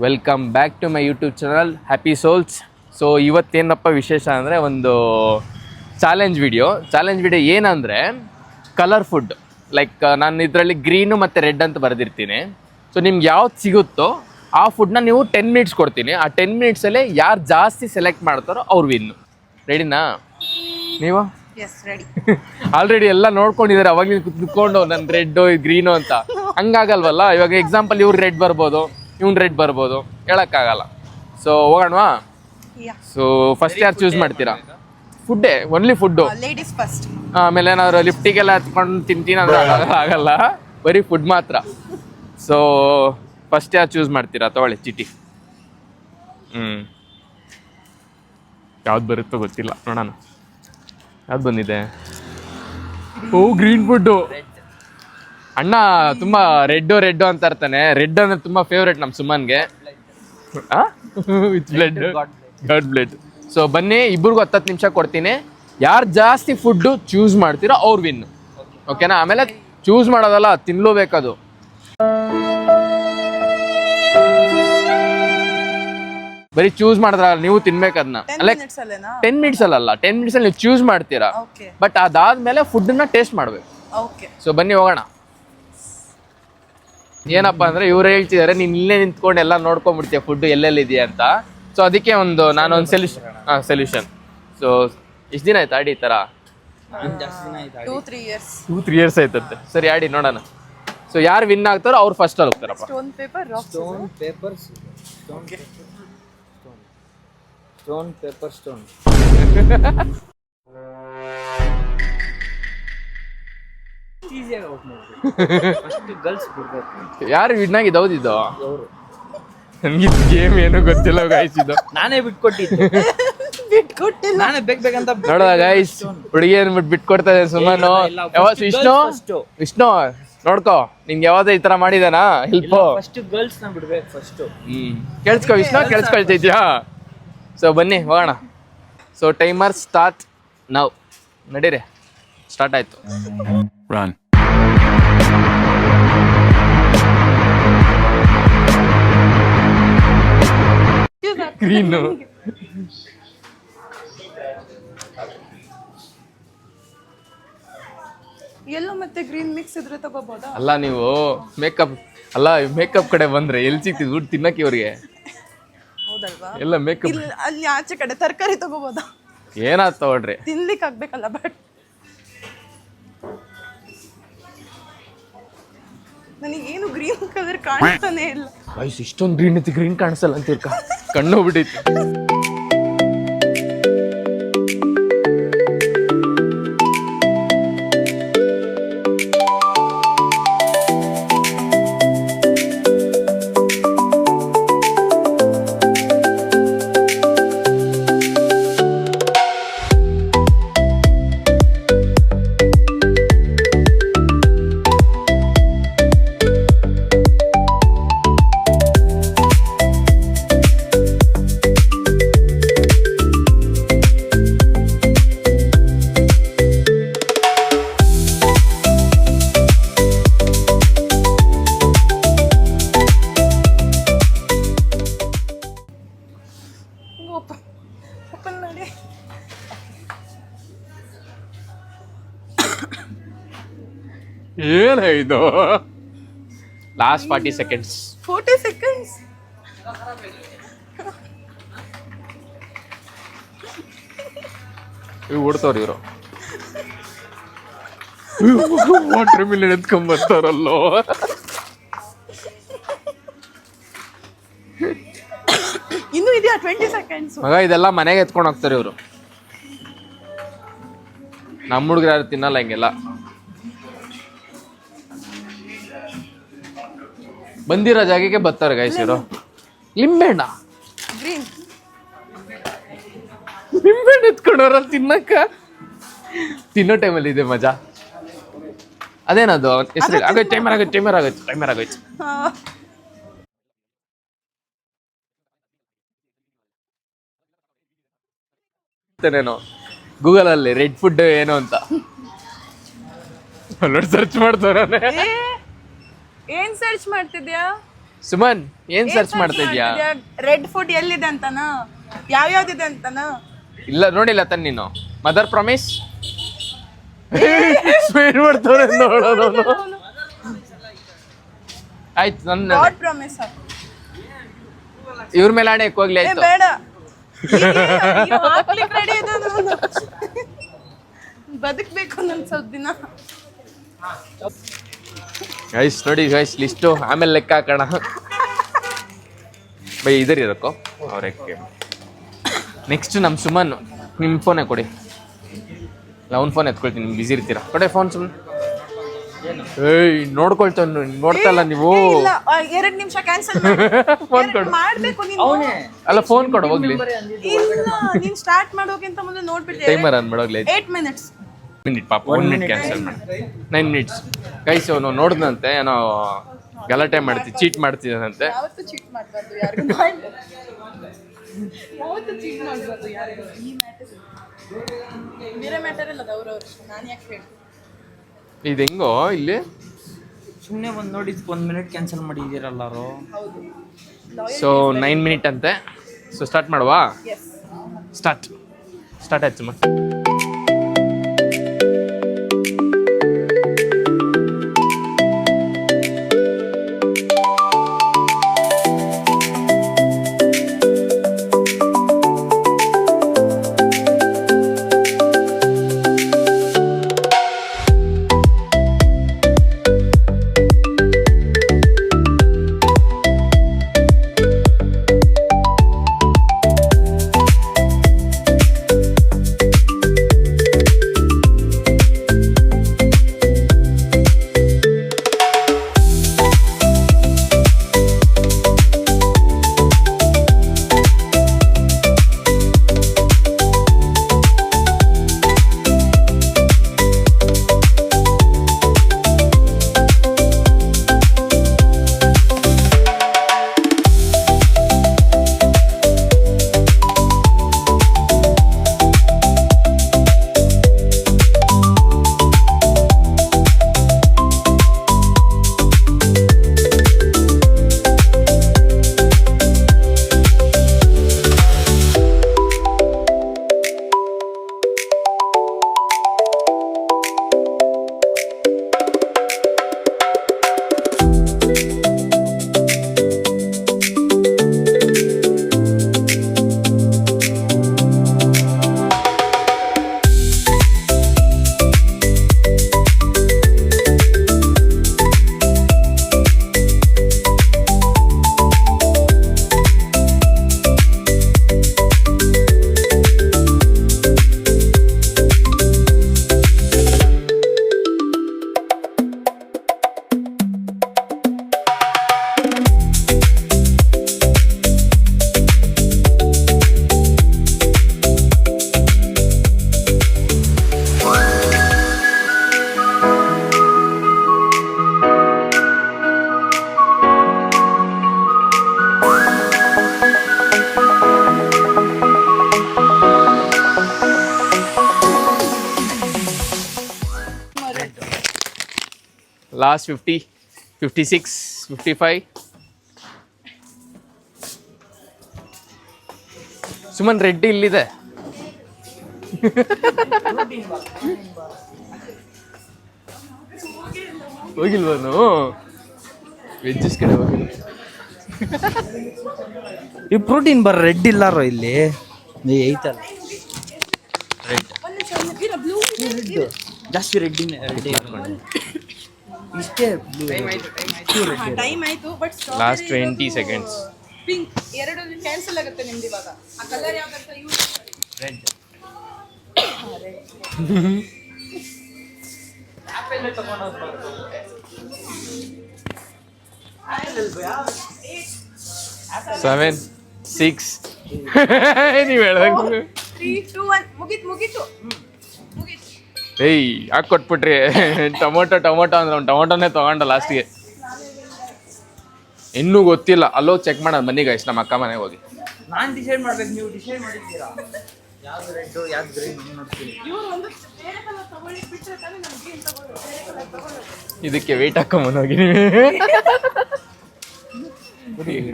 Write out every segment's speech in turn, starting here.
Welcome back to my YouTube channel happy souls. So ಇವತ್ತೇನಪ್ಪ ವಿಶೇಷ ಅಂದರೆ ಒಂದು ಚಾಲೆಂಜ್ ವಿಡಿಯೋ ಏನಂದರೆ ಕಲರ್ ಫುಡ್. ಲೈಕ್ ನಾನು ಇದರಲ್ಲಿ ಗ್ರೀನು ಮತ್ತು ರೆಡ್ ಅಂತ ಬರೆದಿರ್ತೀನಿ. ಸೊ ನಿಮ್ಗೆ ಯಾವ್ದು ಸಿಗುತ್ತೋ ಆ ಫುಡ್ನ ನೀವು 10 ಮಿನಿಟ್ಸ್ ಕೊಡ್ತೀನಿ. ಆ 10 ಮಿನಿಟ್ಸಲ್ಲೇ ಯಾರು ಜಾಸ್ತಿ ಸೆಲೆಕ್ಟ್ ಮಾಡ್ತಾರೋ ಅವ್ರು ವಿನ್ನು. ರೆಡಿನಾ ನೀವು? ಆಲ್ರೆಡಿ ಎಲ್ಲ ನೋಡ್ಕೊಂಡಿದ್ದಾರೆ ಅವಾಗಲೇ ಕುತ್ಕೊಂಡು ನನ್ನ ರೆಡ್ಡು ಗ್ರೀನು ಅಂತ. ಹಂಗಾಗಲ್ವಲ್ಲ. ಇವಾಗ ಎಕ್ಸಾಂಪಲ್ ಇವ್ರು ರೆಡ್ ಬರ್ಬೋದು, ಇವ್ನು ರೆಡ್ ಬರ್ಬೋದು, ಹೇಳೋಕ್ಕಾಗಲ್ಲ. ಸೊ ಹೋಗೋಣವಾ? ಸೊ ಫಸ್ಟ್ ಯಾರು ಚೂಸ್ ಮಾಡ್ತೀರಾ? ಫುಡ್ಡೇ, ಓನ್ಲಿ ಫುಡ್ಡು. Ladies first. ಆಮೇಲೆ ಏನಾದ್ರು ಲಿಫ್ಟಿಗೆಲ್ಲ ಹತ್ಕೊಂಡು ತಿಂತೀನಿ ಅಂದ್ರೆ ಆಗಲ್ಲ, ಬರೀ ಫುಡ್ ಮಾತ್ರ. ಸೊ ಫಸ್ಟ್ ಯಾರು ಚೂಸ್ ಮಾಡ್ತೀರಾ? ತಗೊಳ್ಳಿ ಚೀಟಿ. ಯಾವ್ದು ಬರುತ್ತೋ ಗೊತ್ತಿಲ್ಲ, ನೋಡೋಣ ಯಾವ್ದು ಬಂದಿದೆ. ಓ ಗ್ರೀನ್ ಫುಡ್ಡು. ಅಣ್ಣ ತುಂಬ ರೆಡ್ಡು ಅಂತ ಇರ್ತಾನೆ. ರೆಡ್ ಅಂದ್ರೆ ತುಂಬ ಫೇವ್ರೇಟ್ ನಮ್ಮ ಸುಮನ್ಗೆ. With blood, god blood. So ಬನ್ನಿ, ಇಬ್ಬರಿಗೂ 10 ನಿಮಿಷ ಕೊಡ್ತೀನಿ. ಯಾರು ಜಾಸ್ತಿ ಫುಡ್ಡು ಚೂಸ್ ಮಾಡ್ತೀರೋ ಅವ್ರು ವಿನ್. ಓಕೆನಾ? ಆಮೇಲೆ ಚೂಸ್ ಮಾಡೋದಲ್ಲ, ತಿನ್ಲೇಬೇಕದು. ಬರೀ ಚೂಸ್ ಮಾಡಿದ್ರ ನೀವು ತಿನ್ಬೇಕು ಅದನ್ನ. 10 ಮಿನಿಟ್ಸ್ ಅಲ್ಲ, 10 ಮಿನಿಟ್ಸ್ ಅಲ್ಲಿ ನೀವು ಚೂಸ್ ಮಾಡ್ತೀರಾ. ಬಟ್ ಅದಾದ್ಮೇಲೆ ಫುಡ್ನ ಟೇಸ್ಟ್ ಮಾಡ್ಬೇಕು. ಸೊ ಬನ್ನಿ ಹೋಗೋಣ. ಏನಪ್ಪ ಅಂದ್ರೆ ಇವ್ರು ಹೇಳ್ತಿದ್ದಾರೆ ನೀನ್ ಇಲ್ಲೇ ನಿಂತ್ಕೊಂಡು ಎಲ್ಲ ನೋಡ್ಕೊಂಡ್ಬಿಡ್ತೀಯ ಫುಡ್ ಎಲ್ಲೆಲ್ಲಿದೆಯಾ ಅಂತ. ಸೊ ಅದಕ್ಕೆ ನಾನೊಂದು ಸೊಲ್ಯೂಷನ್. ಸೊ ಎಷ್ಟು ದಿನ ಆಯ್ತು ಆಡಿ ಈ ಥರ? 2-3 years. 2-3 years ಆಯ್ತಂತೆ. ಸರಿ ಆಡಿ ನೋಡೋಣ. ಸೊ ಯಾರು ವಿನ್ ಆಗ್ತಾರೋ ಅವ್ರು ಫಸ್ಟ್ ಅಲ್ಲಿ ಹೋಗ್ತಾರಪ್ಪ. Stone paper rock stone. ಯಾರು ವಿನ್ ಆಗಿದ್ದು? ಹೌದಿದ್ದು ನನ್ಗೆ ಗೇಮ್ ಏನೋ ಗೊತ್ತಿಲ್ಲ ಗಾಯ್ಸ್. ಇದು ನಾನೇ ಬಿಟ್ಕೊಟ್ಟಿದ್ದೆ. ನಾನೇ ಬೇಕಂತ ನೋಡೋದ ಗಾಯ್ಸ್, ಹುಡುಗಿ ಏನ್ಬಿಟ್ಟು ಬಿಟ್ಕೊಡ್ತಾ ಇದೆ ಸುಮ್ಮನು. ವಿಷ್ಣು ನೋಡ್ಕೋ, ನಿಂಗೆ ಯಾವ್ದು ಈ ತರ ಮಾಡಿದಾನ ಹೆಲ್ಪ್? ಫಸ್ಟ್ ಗರ್ಲ್ಸ್ ನ ಬಿಡ್ಬೇಕು ಫಸ್ಟ್. ಕೇಳಿಸ್ಕೊ ವಿಷ್ಣು, ಕೇಳಿಸ್ಕೊಳ್ತಿದ್ಯಾ? ಸೊ ಬನ್ನಿ ಹೋಗೋಣ. So timer start now. ನಡೀರಿ, ಸ್ಟಾರ್ಟ್ ಆಯ್ತು. ರನ್. ಗ್ರೀನು. ಎಲ್ಲೋ ಮತ್ತೆ ಗ್ರೀನ್ ಮಿಕ್ಸ್ ಇದ್ರೆ ತಗೋಬಹುದಾ? ಅಲ್ಲ ನೀವು ಮೇಕಪ್ ಕಡೆ ಬಂದ್ರೆ ಎಲ್ಲಿ ಸಿಗ್ತಿದ್ ದುಡ್ಡು ತಿನ್ನಕ್ಕೆ ಇವ್ರಿಗೆ? ಹೌದಲ್ವಾ? ಎಲ್ಲ ಮೇಕಪ್. ಅಲ್ಲಿ ಆಚೆ ಕಡೆ ತರಕಾರಿ ತಗೋಬಹುದಾ? ಏನಾದ್ ತಗೊಳ್ರಿ, ತಿನ್ಲಿಕ್ಕೆ ಆಗ್ಬೇಕಲ್ಲ. ಬಟ್ ನನಗೇನು ಗ್ರೀನ್ ಕಲರ್ ಕಾಣಿಸ್ತಾನೆ ಇಲ್ಲ. ಇಷ್ಟೊಂದು ಗ್ರೀನ್ ಕಾಣಿಸಲ್ಲ ಅಂತ ಕಣ್ಣು ಹೋಗ್ಬಿಟ್ಟೈತಿ. ಏನಾಯ್ತು? Last 40 seconds. 40 seconds. ಇವ್ ಓಡ್ತವ್ರಿ ಇವರು. ವಾಟರ್ ಮಿಲನ್ ಎತ್ಕೊಂಡ್ಬರ್ತಾರಲ್ಲೋ. ಇನ್ನು ಇದೆಯಾ 20 seconds? ಮಗ ಇದೆಲ್ಲ ಮನೆಗೆ ಎತ್ಕೊಂಡು ಹೋಗ್ತಾರೆ ಇವರು. ನಮ್ಮ ಹುಡುಗರು ಯಾರು ತಿನ್ನಲ್ಲ ಹಿಂಗೆಲ್ಲ. ಬಂದಿರೋ ಜಾಗಕ್ಕೆ ಬರ್ತಾರೆ ಗೈಸ್ ಇವರು. ಲಿಂಬೆಹಣ್ಣ ಎತ್ಕೊಂಡವ್ರಲ್ಲಿ ತಿನ್ನಕ್ಕ. ತಿನ್ನೋ ಟೈಮಲ್ಲಿ ಇದೆ ಮಜಾ. ಅದೇನದು ಹೆಸರು? ಟೈಮರ್ ಆಗೋಯ್ತು. ನಾನು ಗೂಗಲ್ ಅಲ್ಲಿ ರೆಡ್ ಫುಡ್ ಏನು ಅಂತ ಸರ್ಚ್ ಮಾಡ್ತಾನೆ. ಏನ್ ಸರ್ಚ್ ಮಾಡ್ತಿದ್ಯಾ? ಸುಮನ್ ಏನ್ ಸರ್ಚ್ ಮಾಡ್ತಾ ಇದ್ಯಾ? ರೆಡ್ ಫುಡ್ ಎಲ್ಲಿದೆ ಅಂತನಾ, ಯಾವ್ಯಾವ್ದಿದೆ ಅಂತನಾ? ಇಲ್ಲ ನೋಡಿಲ್ಲ ತಾನೆ ನೀನು ಮದರ್ ಪ್ರಾಮಿಸ್ ಸ್ಪೀಡ್ ಮಾಡ್ತಾರೆ ನೋಡೋದು. ಆಯ್ತು ನನ್ನ ಗಾಡ್ ಪ್ರಾಮಿಸ್. ಇವ್ರ ಮೇಲೆ ಆಣೆ ಹೋಗ್ಲಿ ಏ ಆಯ್ತು. ಬೇಡ, ಹಾಕ್ಲಿಕ್ಕೆ ರೆಡಿ ಇದೆ ನಾನು. ಬದುಕ್ಬೇಕು ನನ್ ಸ್ವಲ್ಪ ದಿನ. ಗೈಸ್ ನೋಡಿ ಗೈಸ್ ಲಿಸ್ಟು ಆಮೇಲೆ ಲೆಕ್ಕ ಹಾಕೋಣ. ಬೈ ಇದರ್ ಇರಕ್ಕೋ ಅವ್ರಕ್ಕೆ. ನೆಕ್ಸ್ಟ್ ನಮ್ಮ ಸುಮನ್ ನಿಮ್ಮ ಫೋನೇ ಕೊಡಿ. ಇಲ್ಲ ಅವ್ನ ಫೋನ್ ಎತ್ಕೊಳ್ತೀನಿ, ನಿಮ್ಗೆ ಬಿಸಿ ಇರ್ತೀರಾ. ಕೊಡೆ ಫೋನ್ ಸುಮ್ಮನೆ. ಏಯ್ ನೋಡ್ಕೊಳ್ತಾನೆ, ನೋಡ್ತಲ್ಲ ನೀವು. ಇಲ್ಲ 2 ನಿಮಿಷ ಕ್ಯಾನ್ಸಲ್ ಫೋನ್ ಕೊಡು. ಮಾಡ್ಬೇಕು ನೀನು. ಅಲ್ಲ ಫೋನ್ ಕೊಡು ಹೋಗ್ಲಿ. ಇಲ್ಲ ನೀನ್ ಸ್ಟಾರ್ಟ್ ಮಾಡೋಕ್ಕಿಂತ ಮುಂದೆ ನೋಡ್ಬಿಟ್ಟೆ. ಟೈಮರ್ ಆನ್ ಮಾಡೋಗ್ಲಿ. 8 minutes. ಮಿನಿಟ್ ಪಾಪ 1 ಮಿನಿಟ್ ಕ್ಯಾನ್ಸಲ್ ಮಾಡಿ 9 minutes. ಗೈಸ್ ಅವನು ನೋಡ್ದಂತೆ ಏನೋ ಗಲಾಟೆ ಮಾಡ್ತೀವಿ, ಚೀಟ್ ಮಾಡ್ತಿದ್ದಾನಂತೆ. ಯಾವತ್ತೂ ಚೀಟ್ ಮಾಡಬಾರ್ದು ಯಾರಿಗೂ. ಯಾವತ್ತೂ ಚೀಟ್ ಮಾಡಬಾರ್ದು ಯಾರಿಗೂ. ಈ ಮ್ಯಾಟರ್ ಬೇರೆ ಮ್ಯಾಟರ್ ಅಲ್ಲ, ಅವ್ರವ್ರು. ನಾನು ಯಾಕೆ ಹೇಳ್ತೀನಿ? ಇದು ಹೆಂಗೋ ಇಲ್ಲಿ ಸುಮ್ಮನೆ ಒಂದು ನೋಡಿ 1 ಮಿನಿಟ್ ಕ್ಯಾನ್ಸಲ್ ಮಾಡಿದ್ದೀರಲ್ಲಾರು. ಹೌದು. ಸೊ 9 minutes ಅಂತೆ. ಸೊ ಸ್ಟಾರ್ಟ್ ಮಾಡುವಾ? ಎಸ್. ಸ್ಟಾರ್ಟ್ ಆಯ್ತು ಸುಮ್ಮ. ಲಾಸ್ಟ್ 50, 56, 55. ಸುಮನ್ ರೆಡ್ಡಿ ಇಲ್ಲಿದೆ. ಹೋಗಿಲ್ವನು ವೆಜ್ಜಸ್ ಕಡೆ ಹೋಗಿಲ್ಲ. ಈ ಪ್ರೋಟೀನ್ ಬರ್ ರೆಡ್ ಇಲ್ಲಾರೋ ಇಲ್ಲಿ ಐತಲ್ಲ. ರೆಡ್ ಜಾಸ್ತಿ ರೆಡ್ಡಿನೇ ರೆಡ್ ಇಷ್ಟೇ. ಟೈಮ್ ಆಯ್ತು, but last 20 seconds. Pink 2 cancel ಆಗುತ್ತೆ ನಿಮ್ದು ಇವಾಗ. ಆ ಕಲರ್ ಯಾವ್ದಂತ ಯೂಸ್ ರೆಡ್. ಸೆವೆನ್ 6 ನೀವು ಹೇಳ್ದಂಗ 3 2 1 ಮುಗೀತು. ಏಯ್ ಯಾಕೆ ಕೊಟ್ಬಿಟ್ರಿ? ಟೊಮೊಟೊ ಅಂದ್ರೆ ಅವ್ನು ಟೊಮೊಟೊನೇ ತಗೊಂಡ ಲಾಸ್ಟ್ಗೆ. ಇನ್ನೂ ಗೊತ್ತಿಲ್ಲ, ಅಲ್ಲೋ ಚೆಕ್ ಮಾಡೋದು ಬನ್ನಿ ಗೈಸ್, ನಮ್ಮ ಅಕ್ಕ ಮನೆಗೆ ಹೋಗಿ. ನಾನು ಡಿಸೈಡ್ ಮಾಡ್ಬೇಕು, ನೀವು ಡಿಸೈಡ್ ಮಾಡಿದ್ದೀರಾ ಯಾವ್ದು ರೆಡ್ ಯಾವ್ದು ಗ್ರೀನ್ ನೋಡ್ತೀನಿ. ಇವ್ರು ಒಂದು ಬೇರೆ ಕಲರ್ ತಗೊಳ್ಳಿ ಬಿಟ್ಟರೆ ತಾನೇ ನಮ್ಗೆ ಗ್ರೀನ್ ತಗೊಳ್ಳೋದು, ಬೇರೆ ಕಲರ್ ತಗೊಳ್ಳೋದು. ಇದಕ್ಕೆ ವೆಯ್ಟ್ ಹಾಕೊಂಬಂದು ಹೋಗಿ ನೀವು.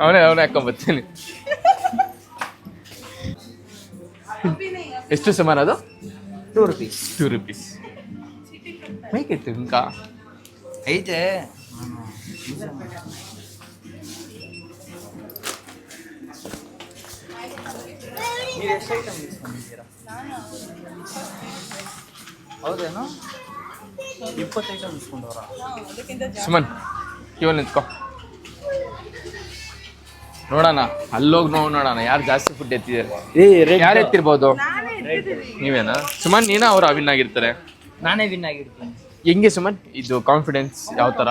ಅವನೇ ಹಾಕೊಂಬರ್ತೀನಿ. ಎಷ್ಟು ಸುಮಾರು ಅದು? 2 rupees. 2 rupees. ಮೇಕಿತ್ತು ఇంకా ಐತೆ. ನೀವು ಎಷ್ಟು ಐಟಮ್ ಇಸ್ಕೊಂಡಿದ್ದೀರಾ? ಹೌದೇನೋ 20 ಐಟಮ್ ಇಸ್ಕೊಂಡವ್ರ? ಅದಕ್ಕಿಂತ ಜಾಸ್ತಿ. ಸುಮನ್ ಕ್ಯೂ ನಿಂತ್ಕೋ ನೋಡೋಣ, ಅಲ್ಲೋಗಿ ನೋಡೋಣ ಯಾರು ಜಾಸ್ತಿ ಫುಡ್ ಎತ್ತಿದ್ದಾರೆ. ಯಾರು ಎತ್ತಿರ್ಬೋದು? ನಾನೇ ಇಟ್ಟಿದ್ದೀನಿ. ನೀವೇನಾ? ಸುಮನ್ ನೀನಾ ಅವ್ರು ಅವಿನ್ ಆಗಿರ್ತಾರೆ? ನಾನೇ ವಿನ್ ಆಗಿರ್ತೀನಿ. ಹೆಂಗೆ ಸುಮನ್ ಇದು ಕಾನ್ಫಿಡೆನ್ಸ್ ಯಾವ ಥರ?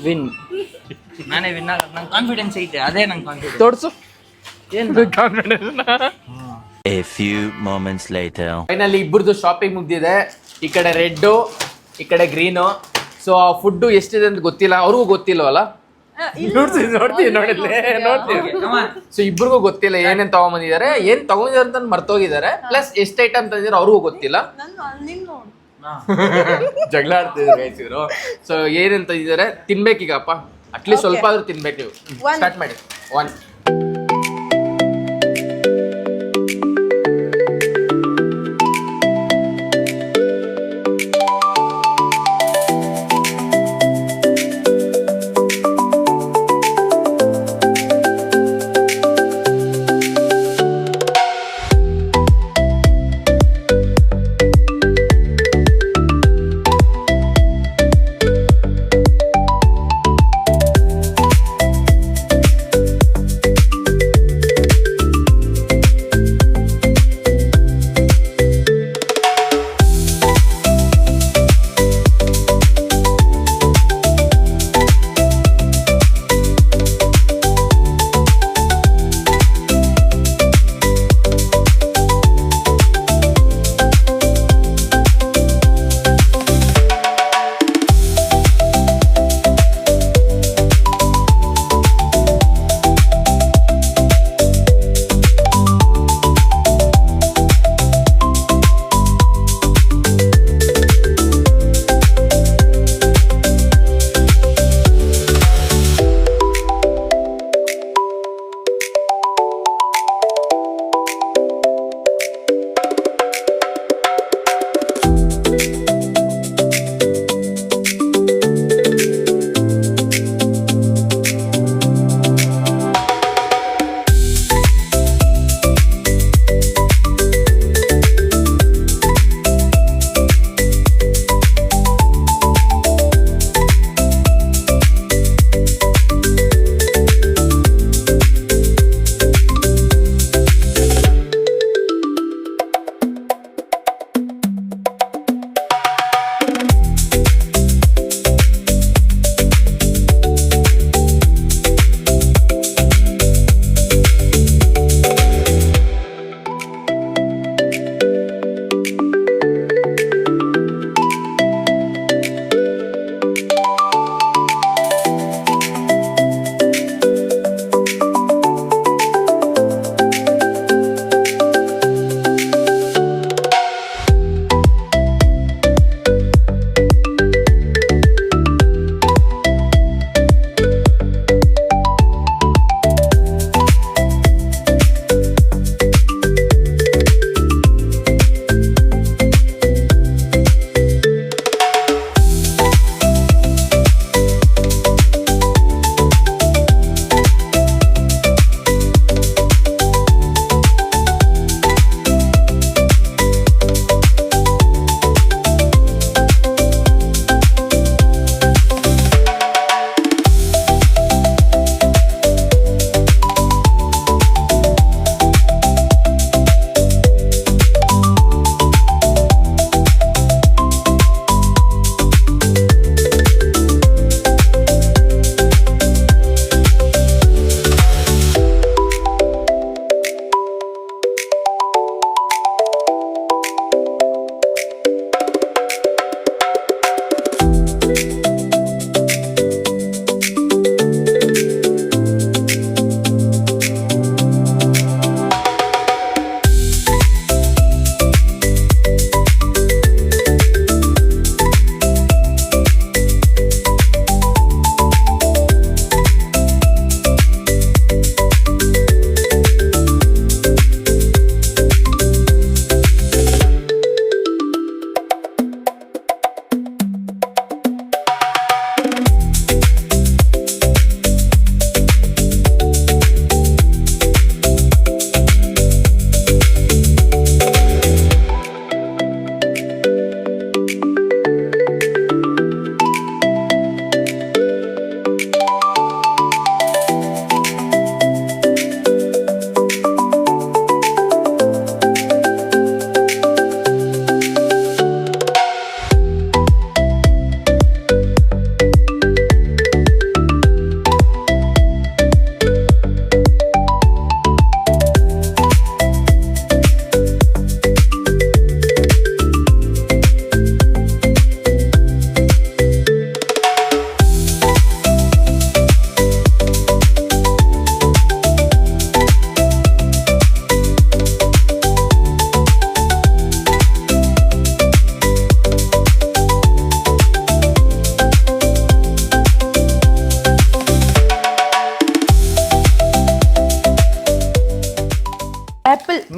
ವಿನ್ ನಾನೇ ವಿನ್ ಆಗ ನಂಗೆ ಕಾನ್ಫಿಡೆನ್ಸ್ ಐತೆ. ಅದೇ ನಂಗೆ ಕಾನ್ಫಿಡೆನ್ಸ್. ತೋರ್ಸು ಏನು confidence. A few moments later. Finally ಇಬ್ಬರದು ಶಾಪಿಂಗ್ ಮುಗ್ದಿದೆ. ಈ ಕಡೆ ರೆಡ್ಡು, ಈ ಕಡೆ ಗ್ರೀನು. ಸೊ ಆ ಫುಡ್ಡು ಎಷ್ಟಿದೆ ಅಂತ ಗೊತ್ತಿಲ್ಲ, ಅವ್ರಿಗೂ ಗೊತ್ತಿಲ್ವಲ್ಲ. ನೋಡ್ತೀವಿ. ಸೊ ಇಬ್ರಿಗೂ ಗೊತ್ತಿಲ್ಲ ಏನೇನ್ ತಗೊಂಬಂದಿದ್ದಾರೆ, ಏನ್ ತಗೊಂಡಿದ್ದಾರೆ ಅಂತ ಮರ್ತೋಗಿದ್ದಾರೆ. ಪ್ಲಸ್ ಎಷ್ಟು ಐಟಮ್ ತಂದಿದ್ದಾರೆ ಅವ್ರಿಗೂ ಗೊತ್ತಿಲ್ಲ. ನಿನ್ ನೋಡು. ಜಗಳ ಆಡ್ತಿದ್ರು ಇವರು. ಸೊ ಏನೇನ್ ತಂದಿದ್ದಾರೆ ತಿನ್ಬೇಕೀಗಪ್ಪ, ಅಟ್ಲೀಸ್ಟ್ ಸ್ವಲ್ಪ ಆದ್ರೂ ತಿನ್ಬೇಕು ನೀವು. ಸ್ಟಾರ್ಟ್ ಮಾಡಿ. 1 1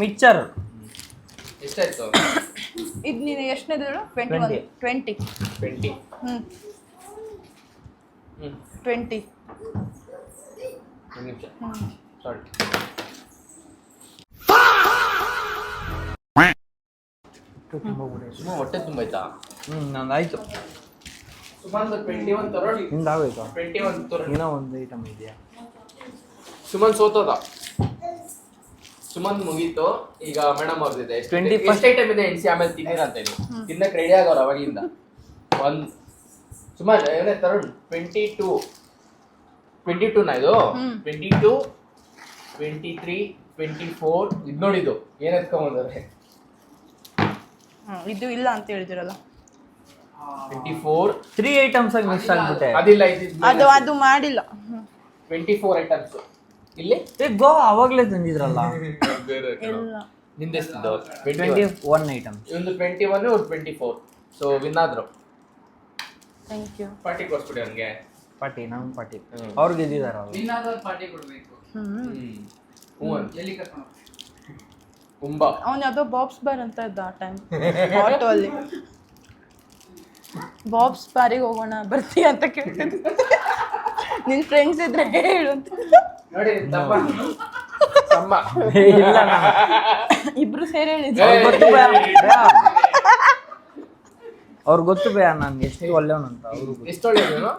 ಮಿಕ್ಚರ್ ಎಷ್ಟಾಯ್ತು? ಇದು ನೀನು ಎಷ್ಟನೇದು ಹೇಳು? 20. 20. ಹ್ಞೂ ಹ್ಞೂ 20. ಒಂದು ನಿಮಿಷ ಸಾರಿ. ಸುಮ್ಮ ಹೊಟ್ಟೆ ತುಂಬಾಯ್ತಾ? ನಂದಾಯ್ತು. ಸುಮಾರು 21 ತರೋಡಿ. ನಿಂದಾಗೋಯ್ತು. 21 ತರೋಡಿ. ಏನೋ ಒಂದು ಐಟಮ್ ಇದೆಯಾ? ಸುಮನ್ ಸೋತೋದ. ಸುಮನ್ ಮುಗೀತು. ಈಗ ಮೇಡಮ್ ಅವ್ರದ್ದಿದೆ. 21st ಎಷ್ಟು ಐಟಮ್ ಇದೆ ಎಣಿಸಿ, ಆಮೇಲೆ ತಿನ್ನಿರ ಅಂತ ಹೇಳಿ. ತಿನ್ನಕ್ಕೆ ರೆಡಿ ಆಗೋರು ಅವಾಗಿಂದ. ಒಂದು ಸುಮಾರು ಏನೇ ತರೋಡಿ 22 ನಾ ಇದು 22 23 24 ಇದು ನೋಡಿದ್ದು ಏನ್ ಎತ್ಕೊಂಡ್ಬಂದವ್ರೆ. ಇದು ಇಲ್ಲ ಅಂತ ಹೇಳಿದಿರಲ್ಲ. 24 3 ಐಟಮ್ಸ್ ಆಗಿ ಮಿಸ್ ಆಗ್ಬಿಟ್ಟೆ. ಅದಿಲ್ಲ ಅದು ಮಾಡಿಲ್ಲ. 24 ಐಟಮ್ಸ್ ಇಲ್ಲಿ. ಗೋ ಅವಾಗ್ಲೇ ತಂದಿದ್ರಲ್ಲ. ಇಲ್ಲ ನಿಂದೆಷ್ಟಿದ್ದು? 21 ಐಟಮ್ಸ್. ಒಂದು 21 ಅವ್ರು 24. ಸೊ ವಿನ್ ಆದ್ರು. Thank you. ಪಾರ್ಟಿ ಕೊಡ್ಸ್ಬಿಡಿ ಅವ್ನಿಗೆ. ಪಾರ್ಟಿ ನಮ್ಮ ಪಾರ್ಟಿ ಅವ್ರು ಗೆದ್ದಿದಾರಲ್ಲ. ಪಾರ್ಟಿ ಕೊಡ್ಬೇಕು. ಹ್ಞೂ ಅಂತ ಎಲ್ಲಿ ಕರ್ಕೊಂಡು ತುಂಬಾ ಅವ್ನು ಯಾವುದೋ ಬಾಬ್ಸ್ ಬಾರ್ ಅಂತ ಇದ್ದ ಆ ಟೈಮ್ ಆಟೋ ಅಲ್ಲಿ. ಬಾಬ್ಸ್ ಬಾರಿಗೆ ಹೋಗೋಣ ಬರ್ತೀಯ ಅಂತ ಕೇಳ್ತಿದ್ದೆ. ನಿನ್ ಫ್ರೆಂಡ್ಸ್ ಇದ್ರೆ ಹೇಳು ಅಂತ. ನೋಡಿ ತಮ್ಮ ಇಲ್ಲ ಇಬ್ರು ಸೇರಿ ಹೇಳಿದ್ರು. ಅವ್ರಿಗೆ ಗೊತ್ತು ಬೇಡ ನಾನು ಎಷ್ಟು ಒಳ್ಳೆಯವನಂತ. ಅವ್ರು ಎಷ್ಟು ಒಳ್ಳೆಯದು?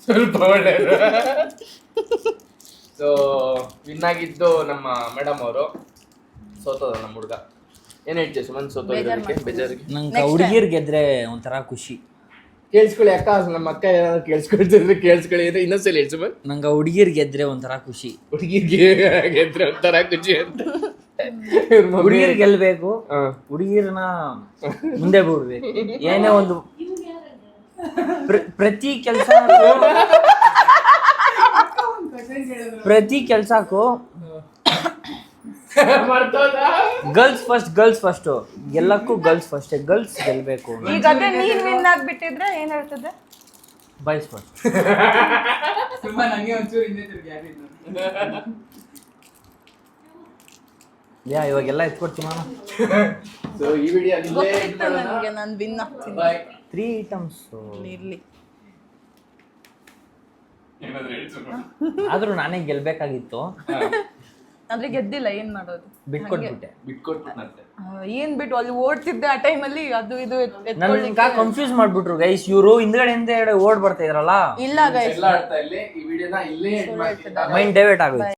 ಸ್ವಲ್ಪ ಒಳ್ಳೆಯದು. ಸೊ ವಿನ್ ಆಗಿದ್ದು ನಮ್ಮ ಮೇಡಮ್ ಅವರು. ಸೋತದ ನಮ್ಮ ಹುಡುಗ. ಏನ್ ಹೇಳ್ತೀವಿ ಸುಮನ್ ಸೋತೋದಕ್ಕೆ ಬೇಜಾರಿಗೆ? ನಂಗೆ ಹುಡುಗಿರ್ ಗೆದ್ರೆ ಒಂಥರ ಖುಷಿ. ಕೇಳಿಸ್ಕೊಳ್ಳಿ ಅಕ್ಕ, ನಮ್ಮ ಅಕ್ಕ ಏನಾದ್ರು ಕೇಳಿಸ್ಕೊಳ್ತಿದ್ರೆ ಕೇಳಿಸ್ಕೊಳ್ಳಿ ಅಂದ್ರೆ ಇನ್ನೊಂದ್ಸಲ ಹೇಳಿ ಸುಮನ್. ನಂಗೆ ಹುಡುಗಿರ್ ಗೆದ್ರೆ ಒಂಥರ ಖುಷಿ. ಹುಡುಗಿಗೆ ಗೆದ್ರೆ ಒಂಥರ ಖುಷಿ ಅಂತ. ಹುಡುಗಿರ್ ಗೆಲ್ಬೇಕು, ಹುಡುಗಿರ್ನ ಮುಂದೆ ಬಿಡ್ಬೇಕು. ಏನೇ ಒಂದು ಪ್ರತಿ ಕೆಲ್ಸಕ್ಕೂ ಗರ್ಲ್ಸ್ ಫಸ್ಟ್ ಎಲ್ಲಕ್ಕೂ ಗರ್ಲ್ಸ್ ಫಸ್ಟ್. ಗರ್ಲ್ಸ್ ಗೆಲ್ಬೇಕು. ಈಗ ಅದೇ ನೀನ್ ವಿನ್ ಆಗ್ಬಿಟ್ಟಿದ್ರೆ ಏನ್ ಹೇಳ್ತದೆ? Boys first. ತುಂಬಾ ನಂಗೆ ಒಂಚೂರು ಹಿಂದೆ ತಿರುಗಿ ಯಾರಿಲ್ಲ. ಇವಾಗೆಲ್ಲ ಎತ್ಕೊಡ್ತೀನಿ ನಾನು. ಸೊ ಈ ವಿಡಿಯೋ ಗೊತ್ತಿತ್ತು ನನಗೆ, ನಾನು ವಿನ್ ಆಗ್ತೀನಿ. 3 ಐಟಮ್ಸ್ ಇರ್ಲಿ. ಆದ್ರೂ ನಾನೇ ಗೆಲ್ಬೇಕಾಗಿತ್ತು. ಅಂದ್ರೆ ಗೆದ್ದಿಲ್ಲ, ಏನ್ ಮಾಡೋದು? ಬಿಟ್ಕೊಟ್ಬಿಟ್ಟೆ. ಏನ್ ಬಿಟ್ಟು ಅಲ್ಲಿ ಓಡ್ತಿದ್ದೆ ಆ ಟೈಮಲ್ಲಿ. ಅದು ಇದು ನನ್ಗೆ ಕನ್ಫ್ಯೂಸ್ ಮಾಡ್ಬಿಟ್ರು ಗೈಸ್. ಇವರು ಹಿಂದ್ಗಡೆ ಓಡ್ ಬರ್ತಾ ಇದ್ರಲ್ಲ. ಇಲ್ಲ ಗೈಸ್, ಈ ವಿಡಿಯೋನ ಇಲ್ಲೇ ಮೈಂಡ್ ಡೈವರ್ಟ್ ಆಗೋಯ್ತು.